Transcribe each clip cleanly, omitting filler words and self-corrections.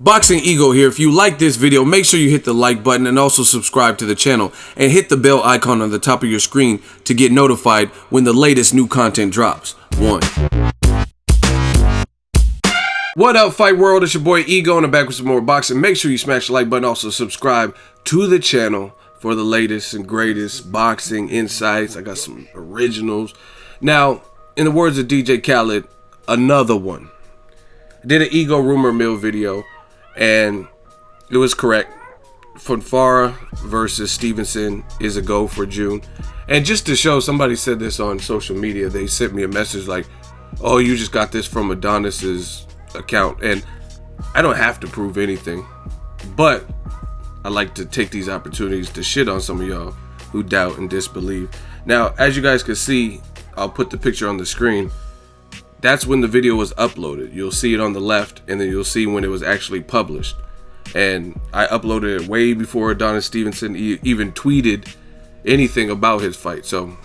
Boxing Ego here. If you like this video, make sure you hit the like button and also subscribe to the channel and hit the bell icon on the top of your screen to get notified when the latest new content drops. What up, Fight World? It's your boy Ego and I'm back with some more boxing. Make sure you smash the like button, also subscribe to the channel for the latest and greatest boxing insights. I got some originals. Now, in the words of DJ Khaled, another one. I did an Ego rumor mill video and it was correct. Fonfara versus Stevenson is a go for June. And just to show, somebody said this on social media. They sent me a message like, oh, you just got this from Adonis's account. And I don't have to prove anything, but I like to take these opportunities to shit on some of y'all who doubt and disbelieve. Now, as you guys can see, I'll put the picture on the screen. That's when the video was uploaded. You'll see it on the left, and then you'll see when it was actually published. And I uploaded it way before Adonis Stevenson even tweeted anything about his fight. So,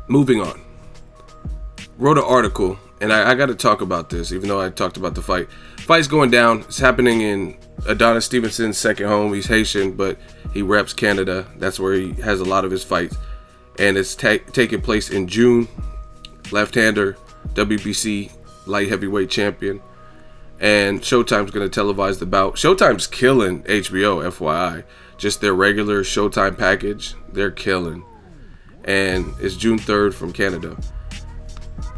moving on. Wrote an article, and I got to talk about this, even though I talked about the fight. Fight's going down. It's happening in Adonis Stevenson's second home. He's Haitian, but he reps Canada. That's where he has a lot of his fights. And it's taking place in June. Left-hander, WBC light heavyweight champion, and Showtime's going to televise the bout. Showtime's killing HBO, FYI. Just their regular Showtime package, they're killing. And it's June 3rd from Canada.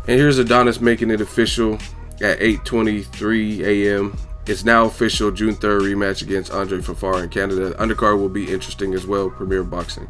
And here's Adonis making it official at 8:23 a.m. It's now official, June 3rd rematch against Andrzej Fonfara in Canada. The undercard will be interesting as well, Premier Boxing.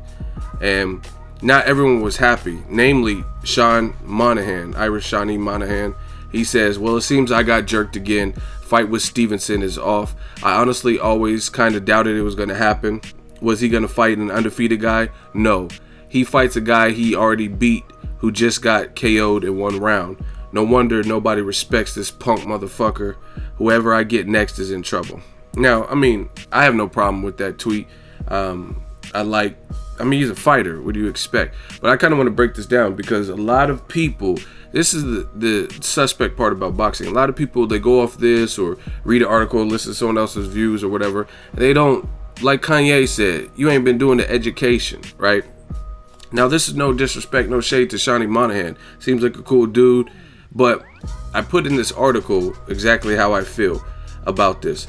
And not everyone was happy, namely Sean Monaghan, Irish Shawnee Monaghan. He says, well, it seems I got jerked again. Fight with Stevenson is off. I honestly always kind of doubted it was going to happen. Was he going to fight an undefeated guy? No. He fights a guy he already beat who just got KO'd in one round. No wonder nobody respects this punk motherfucker. Whoever I get next is in trouble. Now, I mean, I have no problem with that tweet. I mean, he's a fighter. What do you expect? But I kind of want to break this down because a lot of people, this is the suspect part about boxing. A lot of people, they go off this or read an article, listen to someone else's views or whatever. They don't, like Kanye said, you ain't been doing the education, right? Now, this is no disrespect, no shade to Shawnee Monaghan. Seems like a cool dude. But I put in this article exactly how I feel about this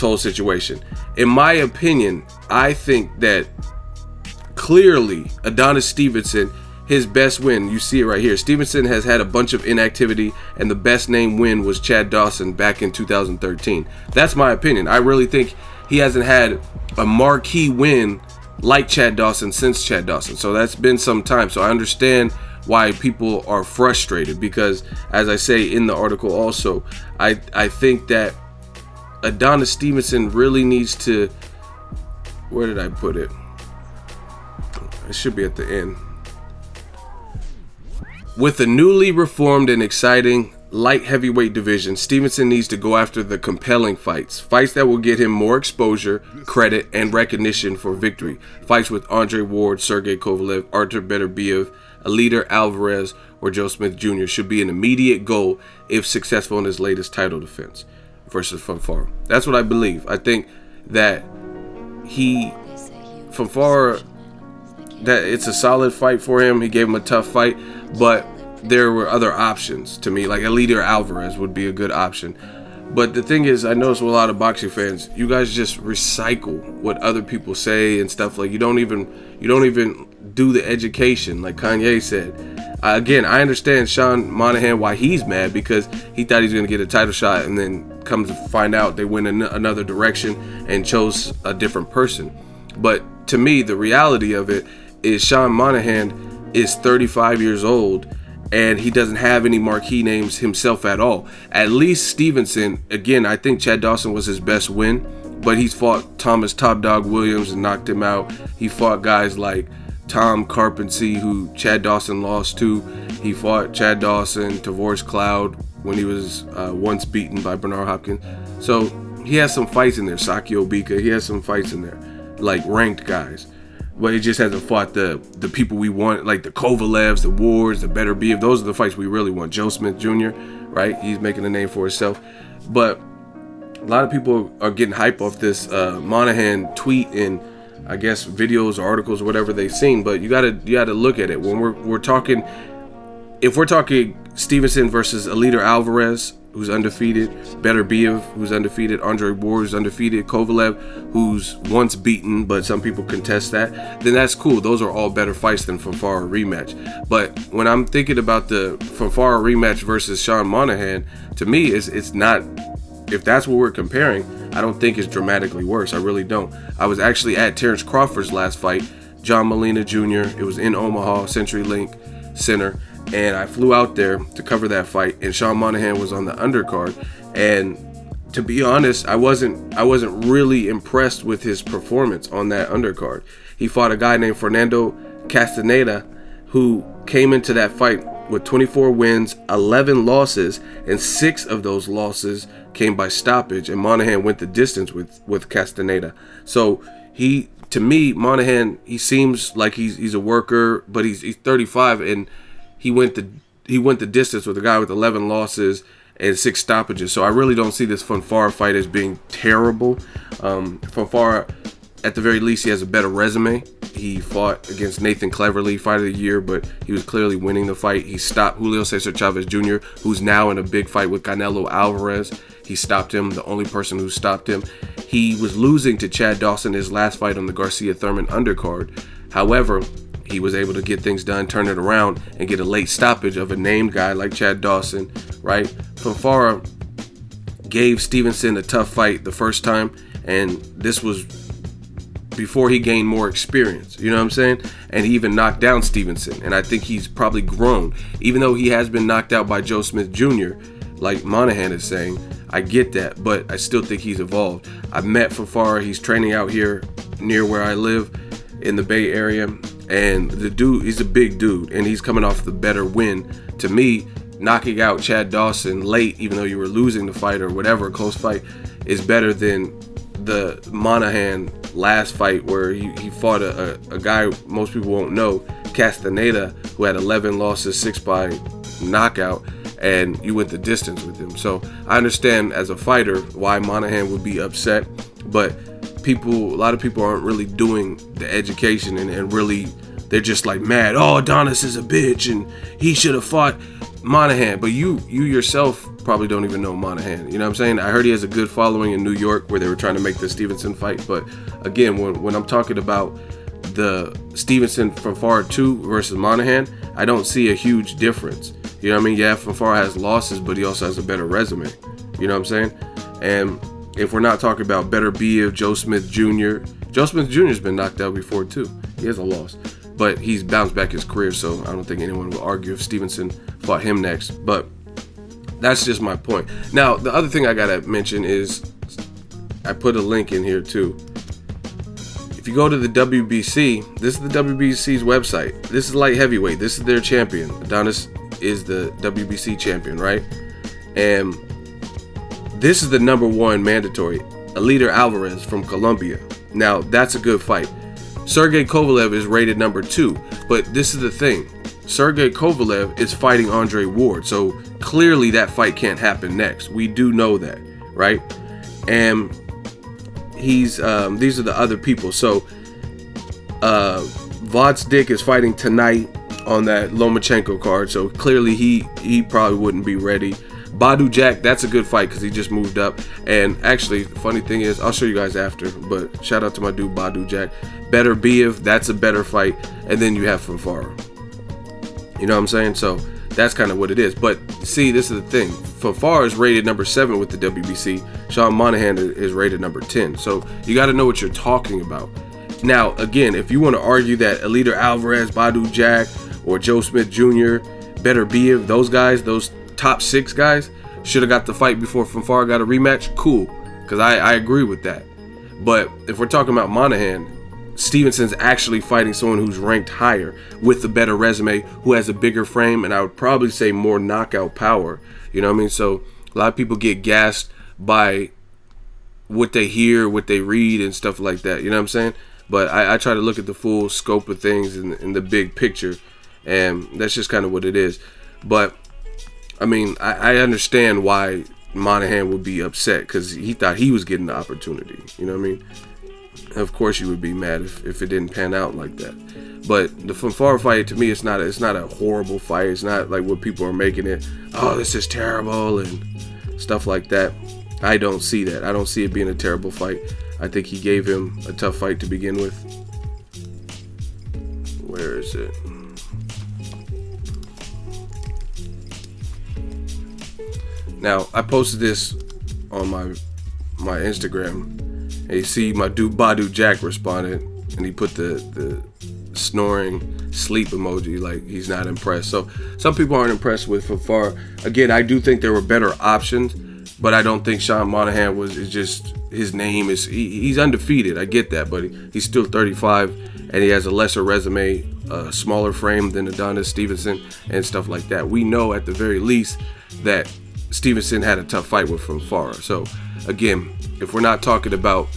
whole situation. In my opinion, I think that clearly Adonis Stevenson, his best win, you see it right here. Stevenson has had a bunch of inactivity, and the best name win was Chad Dawson back in 2013. That's my opinion. I really think he hasn't had a marquee win like Chad Dawson since Chad Dawson. So that's been some time. So I understand why people are frustrated because, as I say in the article also, I think that Adonis Stevenson really needs to, where did I put it? It should be at the end. With a newly reformed and exciting light heavyweight division, Stevenson needs to go after the compelling fights. Fights that will get him more exposure, credit, and recognition for victory. Fights with Andre Ward, Sergey Kovalev, Artur Beterbiev, Alida Alvarez, or Joe Smith Jr. should be an immediate goal if successful in his latest title defense versus Fonfara. That's what I believe. I think that Fonfara, that it's a solid fight for him. He gave him a tough fight, but there were other options to me, like Alida Alvarez would be a good option. But the thing is, I notice with a lot of boxing fans, you guys just recycle what other people say and stuff. Like you don't even do the education, like Kanye said. Again, I understand Sean Monaghan why he's mad, because he thought he was gonna get a title shot, and then comes to find out they went in another direction and chose a different person. But to me, the reality of it is Sean Monaghan is 35 years old and he doesn't have any marquee names himself at all. At least Stevenson, again, I think Chad Dawson was his best win, but he's fought Thomas Top Dog Williams and knocked him out. He fought guys like Tom Carpensy, who Chad Dawson lost to. He fought Chad Dawson, Tavoris Cloud, when he was once beaten by Bernard Hopkins. So he has some fights in there. Saki Obika, he has some fights in there, like ranked guys. But he just hasn't fought the people we want, like the Kovalevs, the Wards, the Beterbiev. Those are the fights we really want. Joe Smith Jr., right? He's making a name for himself. But a lot of people are getting hype off this Monaghan tweet and I guess videos or articles or whatever they've seen, but you gotta look at it. When we're talking, if we're talking Stevenson versus Eleider Alvarez, who's undefeated, Beterbiev, who's undefeated, Andre Ward, who's undefeated, Kovalev, who's once beaten, but some people contest that, then that's cool. Those are all better fights than Fonfara rematch. But when I'm thinking about the Fonfara rematch versus Sean Monaghan, to me, it's not, if that's what we're comparing, I don't think it's dramatically worse. I really don't. I was actually at Terrence Crawford's last fight, John Molina Jr. It was in Omaha, CenturyLink Center. And I flew out there to cover that fight, and Sean Monaghan was on the undercard. And to be honest, I wasn't really impressed with his performance on that undercard. He fought a guy named Fernando Castaneda, who came into that fight with 24 wins, 11 losses, and 6 of those losses came by stoppage. And Monaghan went the distance with Castaneda. So to me, Monaghan, he seems like he's a worker, but he's 35 and he went the distance with a guy with 11 losses and 6 stoppages. So I really don't see this Fonfara fight as being terrible. Fonfara, at the very least, he has a better resume. He fought against Nathan Cleverly, fight of the year, but he was clearly winning the fight. He stopped Julio Cesar Chavez Jr., who's now in a big fight with Canelo Alvarez. He stopped him, the only person who stopped him. He was losing to Chad Dawson his last fight on the Garcia Thurman undercard. However, he was able to get things done, turn it around, and get a late stoppage of a named guy like Chad Dawson, right? Fonfara gave Stevenson a tough fight the first time, and this was before he gained more experience, you know what I'm saying? And he even knocked down Stevenson, and I think he's probably grown. Even though he has been knocked out by Joe Smith Jr., like Monaghan is saying, I get that, but I still think he's evolved. I've met Fonfara. He's training out here near where I live in the Bay Area. And the dude, he's a big dude, and he's coming off the better win. To me, knocking out Chad Dawson late, even though you were losing the fight or whatever, a close fight, is better than the Monaghan last fight where he fought a guy most people won't know, Castaneda, who had 11 losses, 6 by knockout, and you went the distance with him. So I understand as a fighter why Monaghan would be upset, but a lot of people aren't really doing the education and really, they're just like mad. Oh, Adonis is a bitch and he should have fought Monaghan. But you yourself probably don't even know Monaghan. You know what I'm saying? I heard he has a good following in New York where they were trying to make the Stevenson fight. But again, when I'm talking about the Stevenson Fonfara 2 versus Monaghan, I don't see a huge difference. You know what I mean? Yeah, Fonfara has losses, but he also has a better resume. You know what I'm saying? And if we're not talking about Beterbiev, Joe Smith Jr. Joe Smith Jr. has been knocked out before too. He has a loss, but he's bounced back his career, so I don't think anyone will argue if Stevenson fought him next. But that's just my point. Now, the other thing I gotta mention is I put a link in here too. If you go to the WBC, this is the WBC's website. This is light heavyweight. This is their champion. Adonis is the WBC champion, right? And this is the #1 mandatory, Eleider Alvarez from Colombia. Now, that's a good fight. Sergey Kovalev is rated #2, but this is the thing. Sergey Kovalev is fighting Andre Ward, so clearly that fight can't happen next. We do know that, right? And these are the other people. So, Vodsdik is fighting tonight on that Lomachenko card, so clearly he probably wouldn't be ready. Badu Jack, that's a good fight because he just moved up. And actually, the funny thing is, I'll show you guys after, but shout out to my dude Badu Jack. Beterbiev, that's a better fight. And then you have Fonfara. You know what I'm saying? So that's kind of what it is. But see, this is the thing. Fonfara is rated #7 with the WBC. Sean Monaghan is rated #10. So you got to know what you're talking about. Now, again, if you want to argue that Eleider Alvarez, Badu Jack, or Joe Smith Jr., Beterbiev, those guys, those top 6 guys should have got the fight before Fonfara got a rematch, cool, because I agree with that. But if we're talking about Monaghan, Stevenson's actually fighting someone who's ranked higher with a better resume, who has a bigger frame, and I would probably say more knockout power. You know what I mean? So a lot of people get gassed by what they hear, what they read, and stuff like that. You know what I'm saying? But I try to look at the full scope of things in the big picture, and that's just kind of what it is. But I mean, I understand why Monaghan would be upset because he thought he was getting the opportunity. You know what I mean? Of course you would be mad if it didn't pan out like that. But the Fonfara fight, to me, it's not a horrible fight. It's not like what people are making it. Oh, this is terrible and stuff like that. I don't see that. I don't see it being a terrible fight. I think he gave him a tough fight to begin with. Where is it? Now, I posted this on my Instagram. And you see my dude Badu Jack responded, and he put the snoring sleep emoji, like he's not impressed. So some people aren't impressed with Fonfara. Again, I do think there were better options, but I don't think Sean Monaghan is just, his name is, he's undefeated. I get that, but he's still 35, and he has a lesser resume, a smaller frame than Adonis Stevenson and stuff like that. We know at the very least that Stevenson had a tough fight with Fonfara. So again, if we're not talking about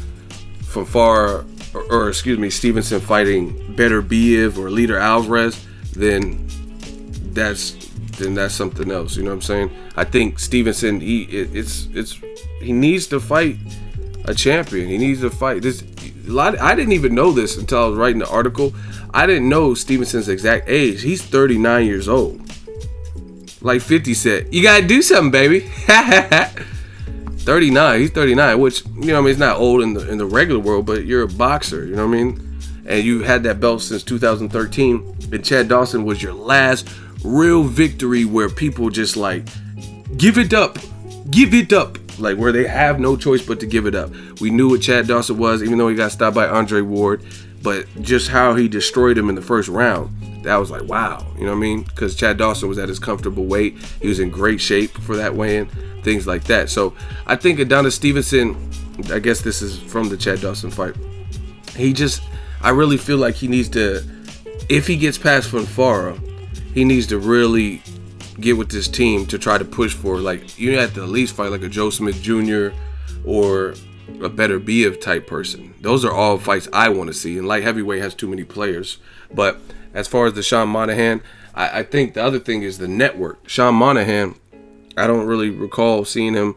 Fonfara or excuse me, Stevenson fighting Better Biev or Leader Alvarez, then that's something else. You know what I'm saying? I think Stevenson, he needs to fight a champion. He needs to fight this. I didn't even know this until I was writing the article. I didn't know Stevenson's exact age. He's 39 years old. Like 50 said, you gotta do something, baby. 39. He's 39, which, you know what I mean, it's not old in the regular world, but you're a boxer, you know what I mean? And you've had that belt since 2013, and Chad Dawson was your last real victory where people just like, give it up, like where they have no choice but to give it up. We knew what Chad Dawson was, even though he got stopped by Andre Ward, but just how he destroyed him in the first round, that was like, wow, you know what I mean? Because Chad Dawson was at his comfortable weight. He was in great shape for that weigh-in, things like that. So I think Adonis Stevenson, I guess this is from the Chad Dawson fight, I really feel like he needs to, if he gets past Fonfara, he needs to really get with this team to try to push for, like, you have to at least fight like a Joe Smith Jr. or a Better Biev type person. Those are all fights I want to see, and light heavyweight has too many players. But as far as the Sean Monaghan, I think the other thing is the network. Sean Monaghan, I don't really recall seeing him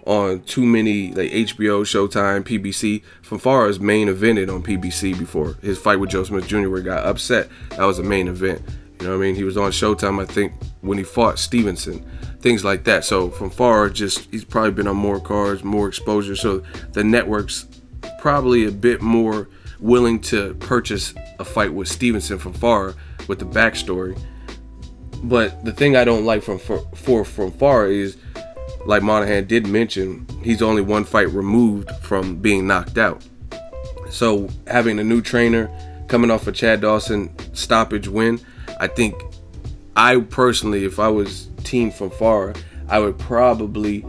on too many, like HBO, Showtime, PBC. Fonfara's main evented on PBC before his fight with Joe Smith Jr. where he got upset. That was a main event. You know what I mean? He was on Showtime, I think, when he fought Stevenson, things like that. So Fonfara, he's probably been on more cards, more exposure. So the network's probably a bit more willing to purchase a fight with Stevenson Fonfara with the backstory. But the thing I don't like for Fonfara is, like Monaghan did mention, he's only one fight removed from being knocked out. So having a new trainer coming off a Chad Dawson stoppage win, I think I personally, if I was Team Fonfara, I would probably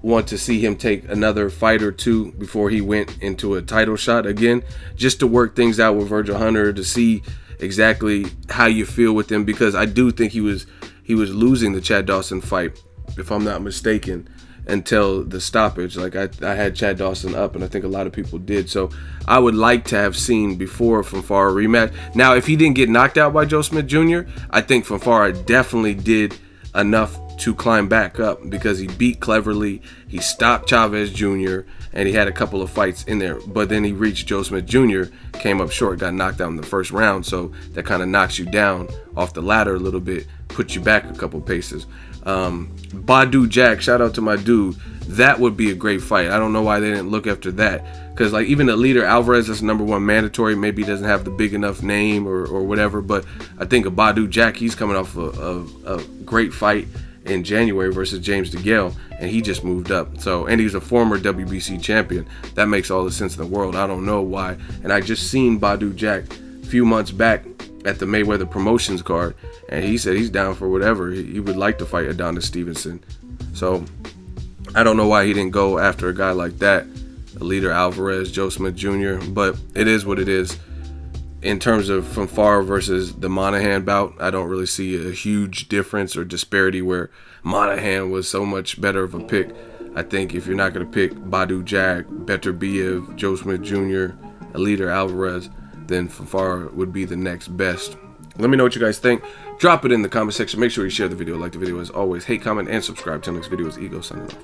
want to see him take another fight or two before he went into a title shot again, just to work things out with Virgil Hunter, to see exactly how you feel with him, because I do think he was losing the Chad Dawson fight, if I'm not mistaken, until the stoppage. Like I had Chad Dawson up, and I think a lot of people did. So I would like to have seen before Fonfara rematch. Now, if he didn't get knocked out by Joe Smith Jr., I think Fonfara definitely did enough to climb back up, because he beat Cleverly, he stopped Chavez Jr., and he had a couple of fights in there. But then he reached Joe Smith Jr., came up short, got knocked out in the first round. So that kind of knocks you down off the ladder a little bit, puts you back a couple paces. Badu Jack, shout out to my dude. That would be a great fight. I don't know why they didn't look after that, because like even the Leader Alvarez, that's #1 mandatory, maybe he doesn't have the big enough name or whatever, but I think a Badu Jack, he's coming off a great fight in January versus James DeGale, and he just moved up. So, and he's a former WBC champion. That makes all the sense in the world. I don't know why. And I just seen Badu Jack a few months back at the Mayweather Promotions card, and he said he's down for whatever. He would like to fight Adonis Stevenson. So I don't know why he didn't go after a guy like that, a Leader Alvarez, Joe Smith Jr., but it is what it is. In terms of Fonfara versus the Monaghan bout, I don't really see a huge difference or disparity where Monaghan was so much better of a pick. I think if you're not going to pick Badu Jack, Better Biev, Joe Smith Jr., a Leader Alvarez, then Fonfara would be the next best. Let me know what you guys think. Drop it in the comment section. Make sure you share the video, like the video as always. Hate, comment, and subscribe. Till next video is Ego signing off.